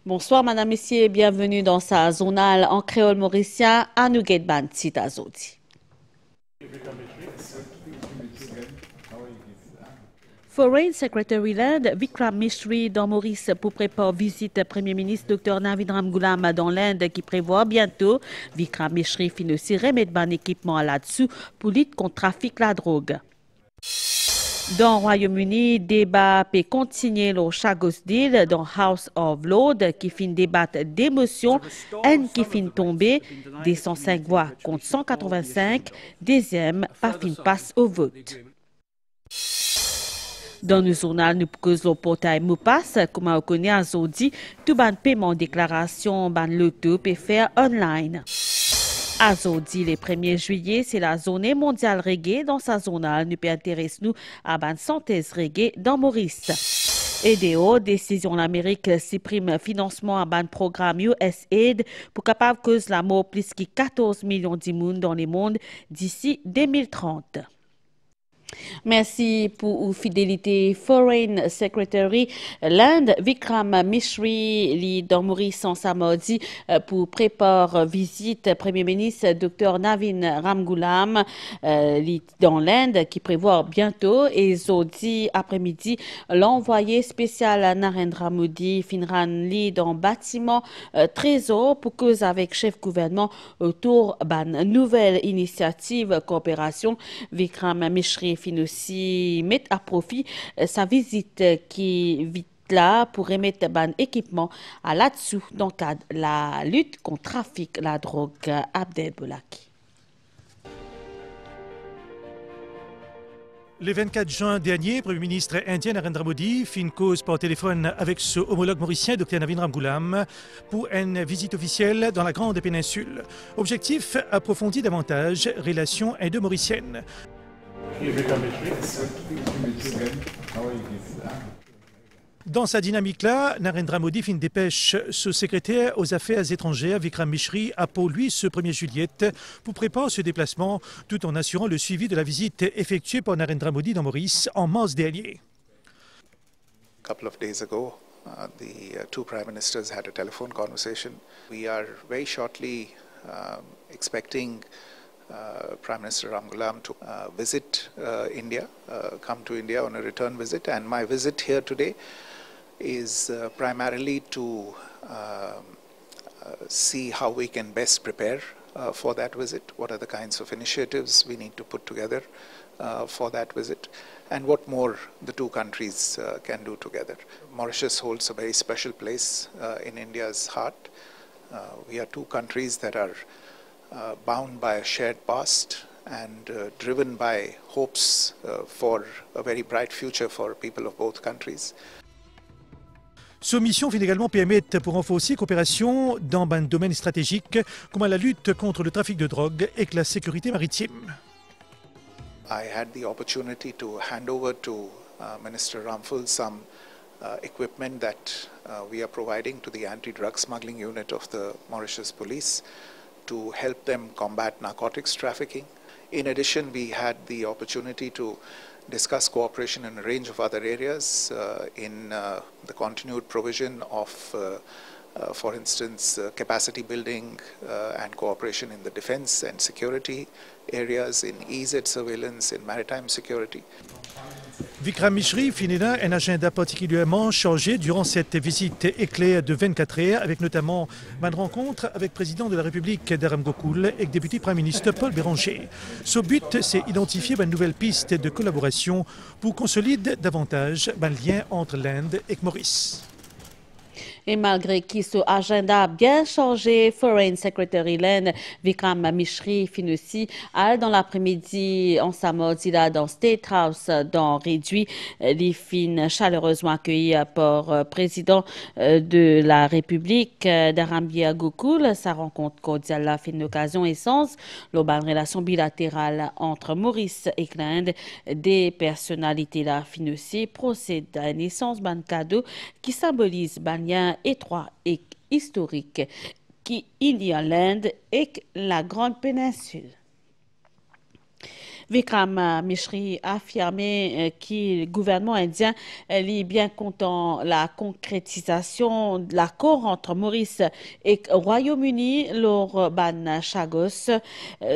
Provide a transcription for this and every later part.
Bonsoir, madame, messieurs, bienvenue dans sa zonale en créole mauricien à Nougetban, Titazodi. Foreign Secretary Land Vikram Mishri dans Maurice pour préparer visite Premier ministre Dr Navin Ramgoolam dans l'Inde qui prévoit bientôt. Vikram Mishri finit aussi remettre un équipement là-dessous pour lutter contre le trafic de la drogue. Dans le Royaume-Uni, débat peut continuer le Chagos Deal dans House of Lords qui finit débattre d'émotions, haine qui finit tomber, des 105 voix contre 185, deuxième, pas fin passe au vote. Dans le journal, nous proposons le portail Moupass, comme on connaît à Zodi, tout ban paiement déclaration ban l'auto peut faire online. À Zodi, le 1er juillet, c'est la journée mondiale reggae. Dans sa journal, nous peut intéresser nous à ban synthèse reggae dans Maurice. EDO, décision l'Amérique supprime financement à ban programme USAID pour capable cause la mort plus que 14 millions d'immunes dans le monde d'ici 2030. Merci pour votre fidélité. Foreign Secretary l'Inde, Vikram Mishri, dans Maurice en samedi pour préparer visite Premier ministre Dr Navin Ramgoolam dans l'Inde qui prévoit bientôt et jeudi après-midi l'envoyé spécial Narendra Modi Finran Li dans bâtiment Trésor pour cause avec chef gouvernement autour d'une nouvelle initiative coopération. Vikram Mishri fin aussi mettre à profit sa visite qui vite là pour remettre un équipement à là-dessous dans le cadre de la lutte contre le trafic de la drogue. Abdel Boulaki. Le 24 juin dernier, le Premier ministre indien Narendra Modi fit une cause par téléphone avec son homologue mauricien Dr Navin Ramgoolam pour une visite officielle dans la Grande Péninsule. Objectif, approfondir davantage relations indo-mauriciennes. Dans sa dynamique-là, Narendra Modi fit une dépêche ce secrétaire aux affaires étrangères, Vikram Mishri, a pour lui ce 1er juillet pour préparer ce déplacement tout en assurant le suivi de la visite effectuée par Narendra Modi dans Maurice en mars dernier. A couple of days ago, the two prime ministers had a telephone conversation. We are very shortly expecting Prime Minister Ramgoolam to visit India, come to India on a return visit, and my visit here today is primarily to see how we can best prepare for that visit, what are the kinds of initiatives we need to put together for that visit, and what more the two countries can do together. Mauritius holds a very special place in India's heart. We are two countries that are bound by a shared past and driven by hopes for a very bright future for people of both countries. Cette mission finit également permettre pour renforcer la coopération dans un domaine stratégique comme la lutte contre le trafic de drogue et la sécurité maritime. I had the opportunity to hand over to Minister Ramphul some equipment that we are providing to the anti-drug smuggling unit of the Mauritius Police to help them combat narcotics trafficking. In addition, we had the opportunity to discuss cooperation in a range of other areas in the continued provision of, for instance, capacity building and cooperation in the defense and security areas, in EZ surveillance, in maritime security. Vikram Mishri finit là un agenda particulièrement chargé durant cette visite éclair de 24 heures, avec notamment une rencontre avec le président de la République Dharam Gokul et le député Premier ministre Paul Béranger. Son but, c'est d'identifier une nouvelle piste de collaboration pour consolider davantage un lien entre l'Inde et Maurice. Et malgré que ce agenda bien chargé, Foreign Secretary Land Vikram Mishri finit aussi dans l'après-midi en samedi là dans State House dans réduit les fins chaleureusement accueillis par le président de la République Dharam Gokul. Sa rencontre cordiale là fin d'occasion essence l'urbaine relation bilatérale entre Maurice et l'Inde. Des personnalités là fin aussi procèdent à une essence ban cadeau qui symbolise ban lien étroit et historique qui il y a l'Inde et la Grande Péninsule. Vikram Mishri a affirmé que le gouvernement indien est bien content la concrétisation de l'accord entre Maurice et le Royaume-Uni lors ban Chagos.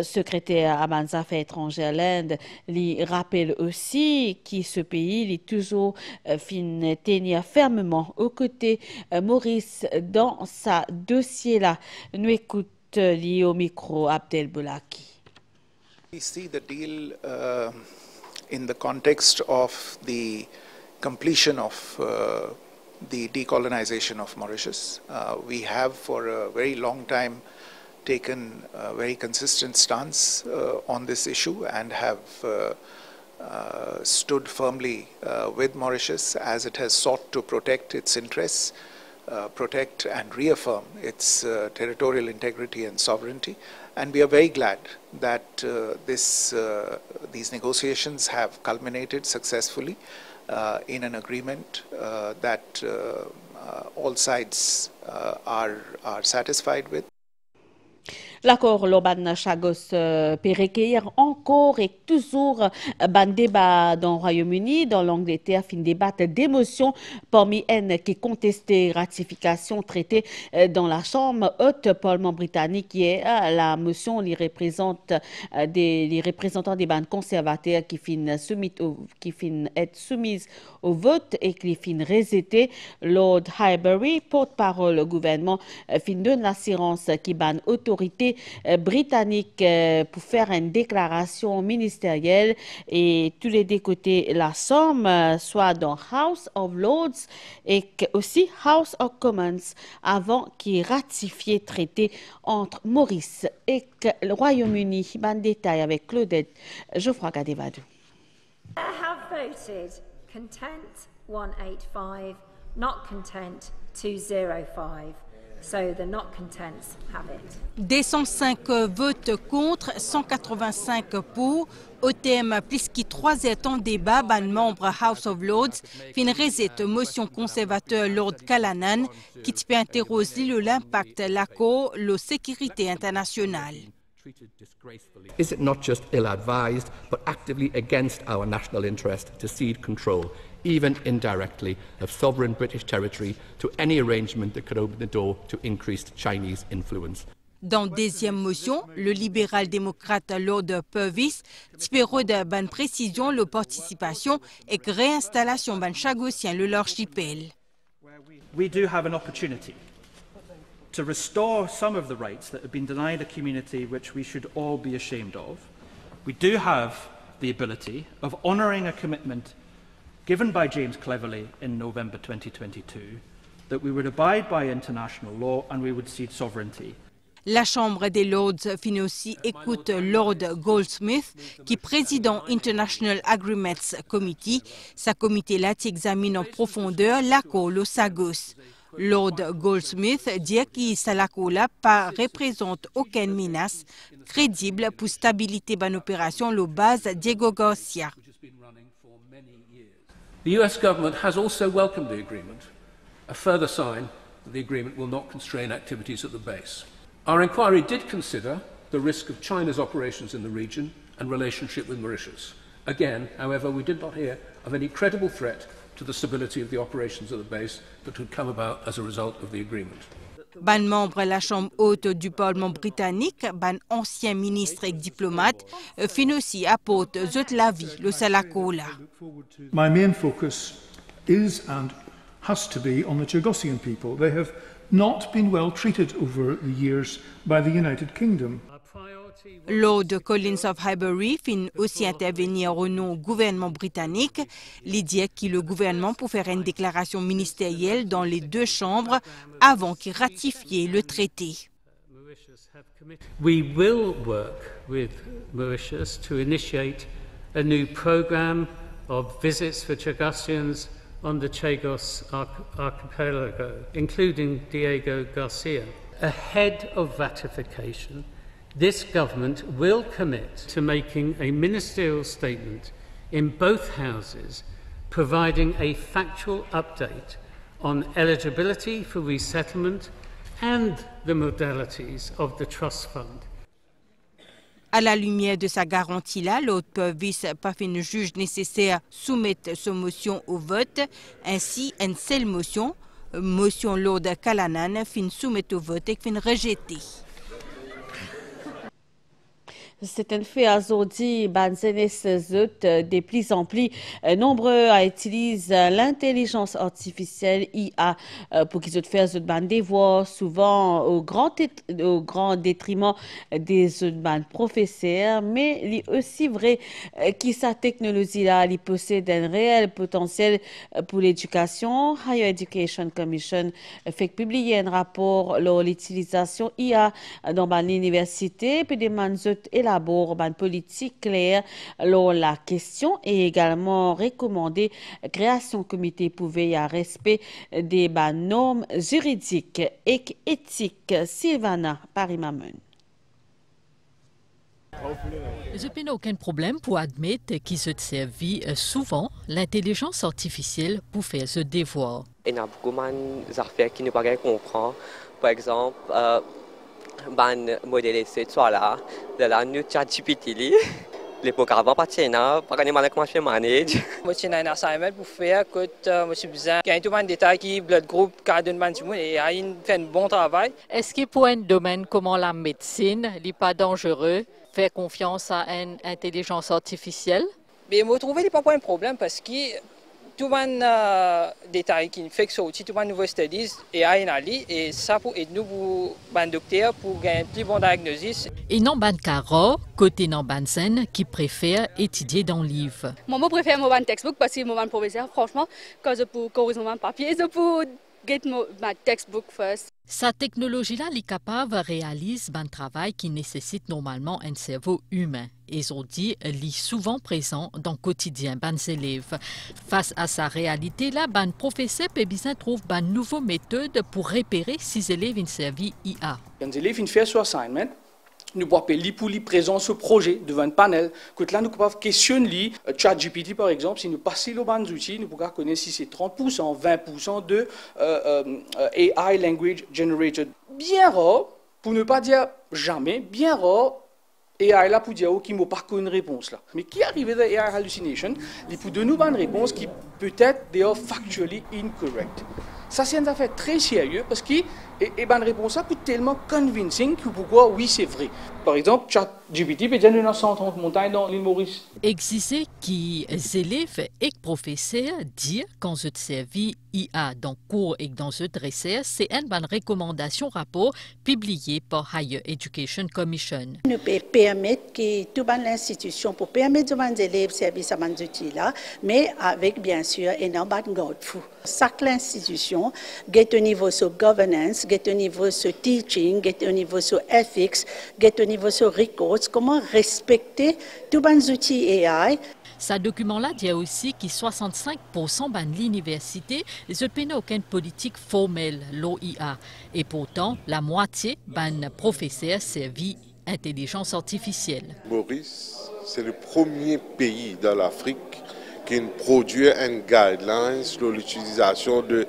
Secrétaire à les affaires étrangères l'Inde, lui rappelle aussi que ce pays est toujours fin tenir fermement aux côtés Maurice dans sa dossier-là. Nous écoutons au micro Abdel Boulaki. We see the deal in the context of the completion of the decolonization of Mauritius. We have for a very long time taken a very consistent stance on this issue and have stood firmly with Mauritius as it has sought to protect its interests, protect and reaffirm its territorial integrity and sovereignty. And we are very glad that these negotiations have culminated successfully in an agreement that all sides are satisfied with. L'accord Loban Chagos peut recueillir encore et toujours un débat dans le Royaume-Uni, dans l'Angleterre, fin débattre d'émotions parmi elles qui contestaient ratification traité dans la Chambre haute Parlement britannique qui est la motion les représentants des bandes conservateurs qui fin être soumises au vote et qui fin rejeter. Lord Highbury, porte-parole du gouvernement, fin donne l'assurance qui ban autorité britannique pour faire une déclaration ministérielle et tous les deux côtés la somme soit dans House of Lords et aussi House of Commons avant qu'il ratifie le traité entre Maurice et le Royaume-Uni. Ban détail avec Claudette Geoffroy Gadevadou. Have voted content 185, not content 205. So the not contents have it. Des 105 votes contre, 185 pour. Au thème plus que 3 états débat, ban membre House of Lords fin cette motion conservateur Lord Callanan qui peut interroger l'impact de l'accord la sécurité internationale. Is it not just ill-advised, but actively against our national interest to cede control, even indirectly, of sovereign British territory to any arrangement that could open the door to increased Chinese influence? Dans deuxième motion, le libéral-démocrate Lord Purvis typéro de ban précision la participation et réinstallation ban chagosien le l'archipel. We do have an opportunity to restore some of the rights that have been denied a community which we should all be ashamed of. We do have the ability of honouring a commitment given by James Cleverly in November 2022 that we would abide by international law and we would cede sovereignty. La Chambre des Lords fin aussi écoute Lord Goldsmith, qui est président International Agreements Committee. Sa comité là examine en profondeur l'accord le Sagos. Lord Goldsmith dit que cet accord-là ne représente aucune menace crédible pour stabilité de l'opération le base Diego Garcia. The US government has also welcomed the agreement, a further sign that the agreement will not constrain activities at the base. Our inquiry did consider the risk of China's operations in the region and relationship with Mauritius. Again, however, we did not hear of any credible threat to the stability of the operations at the base that would come about as a result of the agreement. Ban membre de la Chambre haute du Parlement britannique, ban ancien ministre et diplomate, fin aussi apporte zut la vie, le salakola. My main focus is and has to be on the Chagossian people. They have not been well treated over the years by the United Kingdom. Lord Collins of Highbury fin aussi intervenir au nom du gouvernement britannique. L'idée que le gouvernement pour faire une déclaration ministérielle dans les deux chambres avant qu'il ratifie le traité. We will work with Mauritius to initiate a new program of visits for Chagossians on the Chagos archipelago, including Diego Garcia. Ahead of ratification, this government will commit to making a ministerial statement in both houses, providing a factual update on eligibility for resettlement and the modalities of the trust fund. À la lumière de sa garantie-là, l'autre vice pas fait une juge nécessaire soumettre sa motion au vote. Ainsi, une seule motion Lord Kalanan, fin soumettre au vote et fin rejeter. C'est un fait aujourd'hui, de plus en plus nombreux à utiliser l'intelligence artificielle IA pour qu'ils fassent des voix, souvent au grand détriment des autres professeurs, mais il est aussi vrai que sa technologie-là, il possède un réel potentiel pour l'éducation. Higher Education Commission fait publier un rapport sur l'utilisation IA dans l'université, puis des manzotes et la une politique claire sur la question et également recommander création comité pour veiller à respect des normes juridiques et éthiques. Sylvana Paris-Mamun. Je n'ai aucun problème pour admettre qu'il se servit souvent l'intelligence artificielle pour faire ce devoir. Il y a beaucoup d'affaires qui ne peuvent pas comprendre. Par exemple, ban modèle c'est soit là de la new ChatGPT les programmes pas tiennent pas comment je manage moi j'ai un assignment pour faire que moi j'ai besoin qu'il y ait tout un détail qui blood group cadre man et il fait un bon travail. Est-ce que pour un domaine comme la médecine n'est pas dangereux faire confiance à une intelligence artificielle? Mais moi trouver n'est pas un problème parce que tout un détail qui fait que aussi tout un nouveau studies et ça pour aider nous pour ban docteur pour gagner un plus bon diagnostic. Et non ban caro côté non ban scène qui préfère étudier dans le livre. Moi je préfère mon ban textbook parce que mon ban professeur franchement quand je peux corriger mon papier je peux get my textbook first. Sa technologie-là est capable de réaliser un travail qui nécessite normalement un cerveau humain. Et on dit qu'il est souvent présent dans le quotidien des élèves. Face à sa réalité-là, le professeur peut bien trouver une nouvelle méthode pour repérer si les élèves ont servi IA. Les élèves font son assignment. Nous pouvons appeler pour lui présenter ce projet devant un panel. Que là, nous pouvons questionner ChatGPT par exemple. Si nous passons le bon outils, nous pouvons connaître si c'est 30%, 20% de AI language generated. Bien rare, pour ne pas dire jamais, bien rare. AI là pour dire qui m'a pas une réponse là. Mais qui arrive à AI hallucination, il peut donner une réponse qui peut-être d'ailleurs factually incorrect. Ça c'est une affaire très sérieuse parce que une réponse là peut tellement convincing que pourquoi oui c'est vrai. Par exemple, ChatGPT peut dire une 130 montagnes dans l'île Maurice. Existait qui les élèves et professeurs disent quand je servis IA dans cours et dans ce dresser, c'est une bonne recommandation rapport publié par Higher Education Commission. Nous pouvons permettre que toute l'institution pour permettre aux élèves de servir à ces outils-là, mais avec bien sûr un garde fou. Chaque institution get au niveau sur governance, get au niveau sur teaching, get au niveau sur ethics, get au niveau sur records, comment respecter tous les outils AI. Ce document-là dit aussi que 65% de l'université n'a aucune politique formelle, l'OIA. Et pourtant, la moitié des professeurs servent intelligence artificielle. Maurice, c'est le premier pays dans l'Afrique qui produit un guideline sur l'utilisation de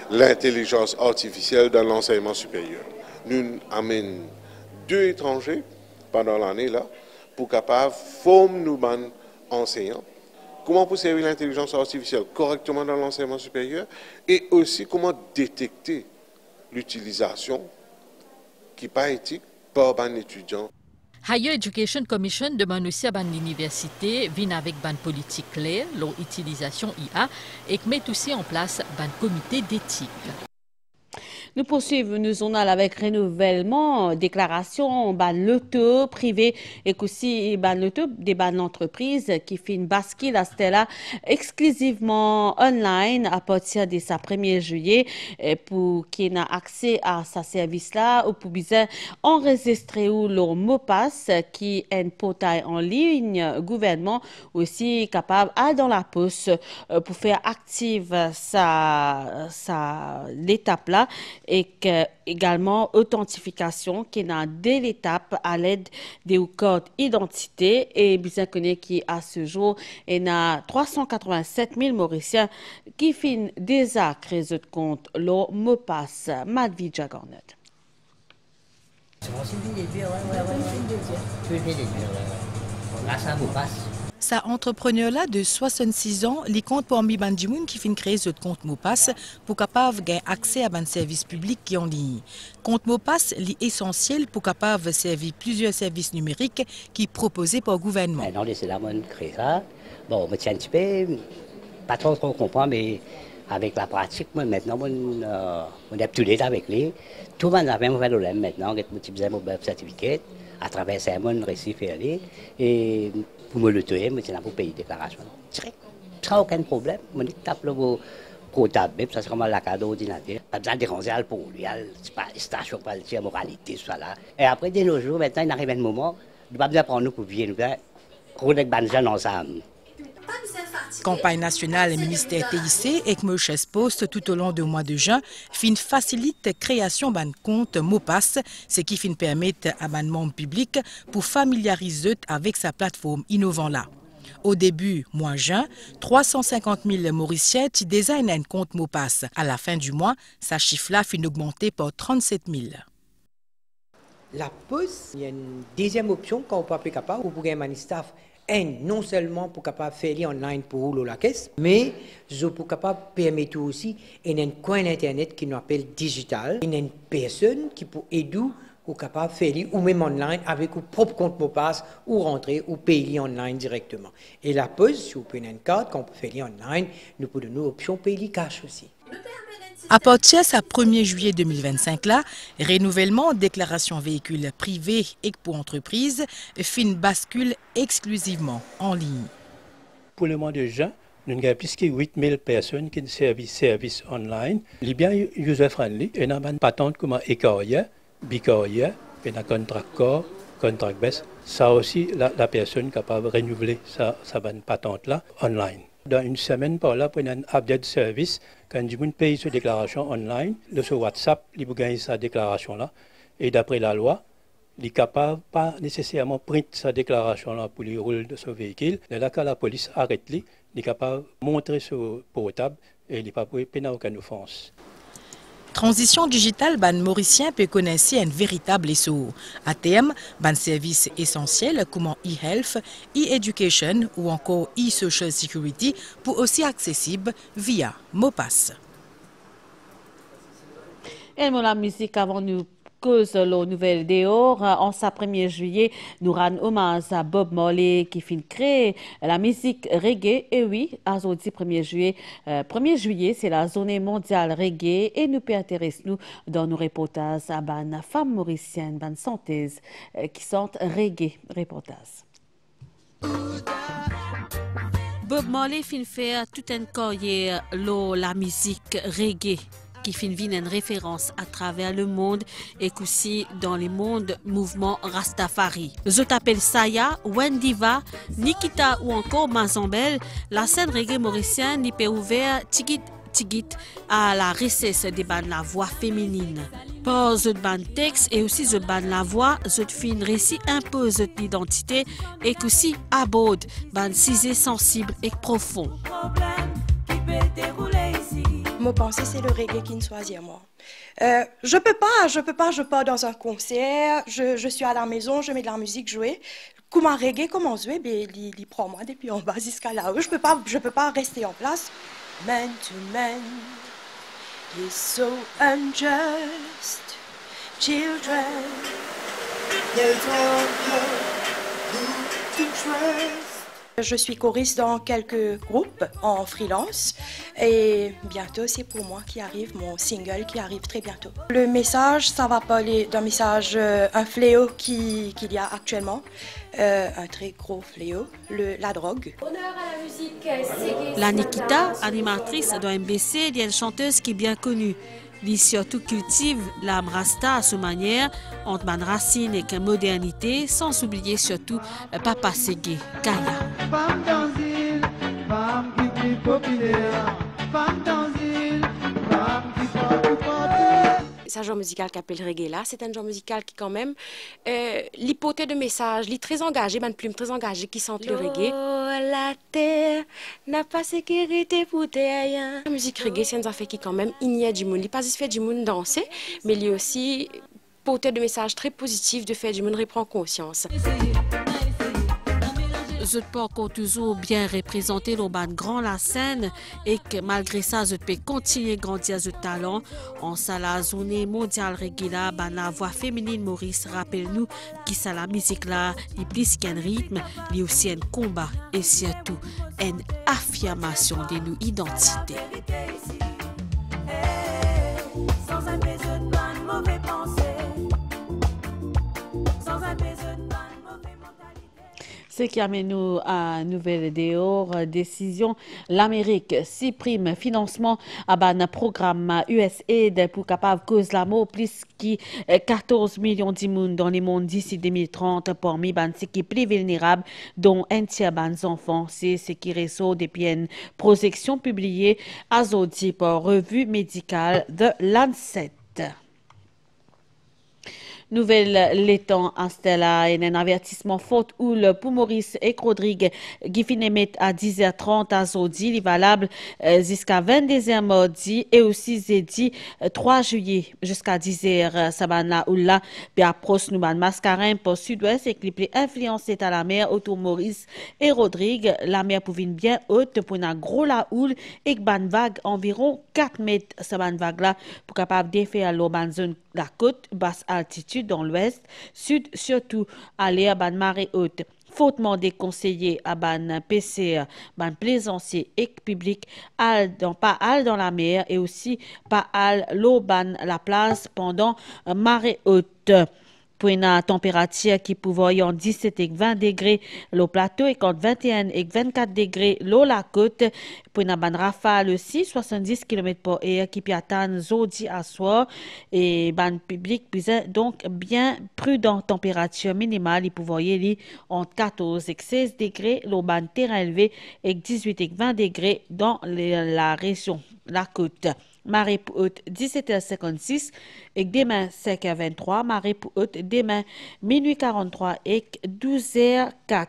l'intelligence artificielle dans l'enseignement supérieur. Nous amenons 2 étrangers pendant l'année là pour capable former nos enseignants. Comment pour servir l'intelligence artificielle correctement dans l'enseignement supérieur et aussi comment détecter l'utilisation qui n'est pas éthique par un étudiant. Higher Education Commission demande aussi à l'université de venir avec une politique claire, l'utilisation IA, et de mettre aussi en place un comité d'éthique. Nous poursuivons, nous en allons avec renouvellement, déclaration, l'auto privé et aussi l'auto des entreprises qui fait une bascule à Stella exclusivement online à partir de sa 1er juillet pour qui n'a accès à ce service-là ou pour bien enregistrer ou leur mot passe qui est un portail en ligne gouvernement aussi capable à dans la poste pour faire active l'étape là et également authentification qui est dans 2 étapes à l'aide des codes identité et bien connaît qui à ce jour il y a 387 000 Mauriciens qui finissent déjà créer de compte leur mot passe Madvi Jagornet. Sa entrepreneur-là de 66 ans, li compte pour mi bandimoun qui fin créer ce compte Mopass pour capable gagner accès à un service public qui en ligne. Compte Mopass est essentiel pour capable servir plusieurs services numériques qui proposés par le gouvernement. Non, c'est la bonne créer ça. Bon, on tient un petit peu, pas trop comprendre, mais avec la pratique, moi, maintenant, on est up-to-date avec lui. Tout le monde a même fait le problème maintenant, on a multiplié mon certificat à travers ça, on réussit à faire aller. Et pour me le tuer, je suis là pour payer la déclaration. Sans aucun problème, je tape le portable, ça c'est comme la cadeau d'ordinateur. Pas besoin de ranger pour lui, station pour la moralité, tout ça là. Et après, de nos jours, maintenant, il arrive un moment, il ne va pas besoin prendre nous pour venir, nous faire des jeunes ensemble. Campagne nationale et ministère TIC et Mauritius Post tout au long du mois de juin fin facilite création d'un compte Mopass, ce qui fin permettre à un membre public pour familiariser avec sa plateforme innovante là. Au début, mois juin, 350 000 Mauriciens designent un compte Mopass. À la fin du mois, sa chiffre-là fin augmenter par 37 000. La pause, il y a une deuxième option quand on peut être capable ou pour un staff. Non seulement pour capable faire online pour la caisse, mais je pour capable permettre aussi un coin internet qui nous appelle digital, une personne qui peut aider ou capable faire ou même online avec son propre compte Mopass ou rentrer ou payer online directement. Et la pause, si vous prenez une carte qu'on peut faire online, nous pouvons donner l'option payer cash aussi. À partir du 1er juillet 2025, là, renouvellement déclaration véhicule privé et pour entreprise, fin bascule exclusivement en ligne. Pour le mois de juin, nous avons plus de 8 000 personnes qui servent services online. Il est bien user-friendly. Et nous avons une patente comme e-courrier, bi-courrier, et un contract corps, contract base. Ça aussi, la personne est capable de renouveler sa patente-là online. Dans une semaine, par là, pour un update service, quand je paye sa déclaration online, sur WhatsApp, il peut gagner sa déclaration-là. Et d'après la loi, il est capable, pas nécessairement print sa déclaration-là pour le rouler de son véhicule. Et là, quand la police arrête, il est capable de montrer son portable et il n'est pas pour pénal aucune offense. Transition digitale, ban mauricien peut connaître un véritable essor. À terme, ban services essentiels comme e-health, e-education ou encore e-social security pour aussi accessible via Mopass. Et la musique avant nous cause la nouvelle dehors. En sa 1er juillet, nous rendons hommage à Bob Marley qui fin créer la musique reggae. Et oui, aujourd'hui 1er juillet, c'est la journée mondiale reggae et nous peut intéresser nous dans nos reportages à une femme mauricienne, une chanteuse qui chante reggae. Reportage. Bob Marley fin faire toute une carrière la musique reggae qui fin une référence à travers le monde et aussi dans les mondes mouvement Rastafari. Je t'appelle Saya, Wendiva, Nikita ou encore Mazambel, la scène reggae mauricienne n'y peut ouvert tigit à la richesse des bandes la voix féminine. Par ce ban texte et aussi ce ban la voix, ce fin récit impose l'identité et aussi aborde ban cisé sensible et profond. Mon pensée, c'est le reggae qui me choisit moi. Je peux pas, je pars dans un concert, je suis à la maison, je mets de la musique jouer. Comme un reggae, comment jouer, ben, il prend moi depuis en bas jusqu'à là-haut. Je peux pas rester en place. Man to man is so unjust. Children, they don't know who to trust. Je suis choriste dans quelques groupes en freelance et bientôt c'est pour moi qui arrive mon single qui arrive très bientôt. Le message, ça va parler d'un message, un fléau qu'il y a actuellement, un très gros fléau, la drogue. Honneur à la musique. La Nikita, animatrice d'un MBC, est une chanteuse qui est bien connue. Elle surtout cultive l'âme rasta à sa manière, entre man racine et qu'une modernité, sans oublier surtout Papa Ségué, Kaya. Femme dans l'île, femme qui est populaire, femme dans l'île, femme qui porte C'est un genre musical qui appelle reggae là, c'est un genre musical qui quand même l'hypothèse de message, il est très engagé, une plume très engagée qui sente le reggae. La terre n'a pas sécurité pour terre. La musique reggae, c'est un affaire qui quand même il y a du monde, il pas juste fait du monde danser, mais il y a aussi porteur de messages très positifs, de faire du monde reprend conscience. Je peux toujours bien représenter le ban grand la scène et que malgré ça, je peux continuer à grandir ce talent. En la journée mondiale régulière, la voix féminine Maurice rappelle-nous que la musique là est plus qu'un rythme, il y a aussi un combat et surtout une affirmation de nos identités. Ce qui amène nous à une nouvelle décision. L'Amérique supprime financement à un programme USAID pour capable cause la mort plus que 14 millions de monde dans le monde d'ici 2030 parmi ceux qui sont plus vulnérables, dont un tiers des enfants. C'est ce qui ressort depuis une projection publiée à Zodi par revue médicale de Lancet. Nouvelle l'étang à Stella et un avertissement faute ou le pour Maurice et Rodrigue qui finit à 10h30 à Zodi, il est valable jusqu'à 22h mardi et aussi jeudi 3 juillet jusqu'à 10h Sabana ou là puis approche nous mascarin pour sud-ouest et qui influencé à la mer autour Maurice et Rodrigue, la mer pour une bien haute pour une gros la houle et ban vague environ 4 mètres Sabana vague là pour capable défaire l'eau ban zone la côte basse altitude dans l'ouest, sud surtout à l'air ban marée haute. Fautement déconseillé à ban PCR, ban plaisancier et public, pas dans la mer et aussi pas l'eau ban la place pendant marée haute. Pour une température qui pouvait en 17 et 20 degrés le plateau et quand 21 et 24 degrés l'eau la côte. Pour une ban rafale aussi 70 km/h qui peut atteindre jeudi à soir et ban public donc bien prudent. Température minimale il pouvait y entre 14 et 16 degrés le ban terrain élevé et 18 et 20 degrés dans la région la côte. Marée pour haute 17h56 et demain 5h23. Marée pour haute demain minuit 43 et 12h04.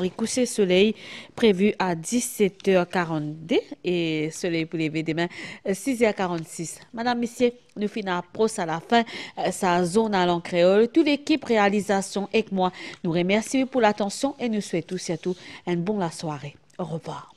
Oui, coucher soleil prévu à 17h42 et soleil pour lever demain 6h46. Madame, Messieurs, nous finissons à la fin sa zone à l'an créole. Toute l'équipe réalisation avec moi nous remercie pour l'attention et nous souhaitons surtout une bonne soirée. Au revoir.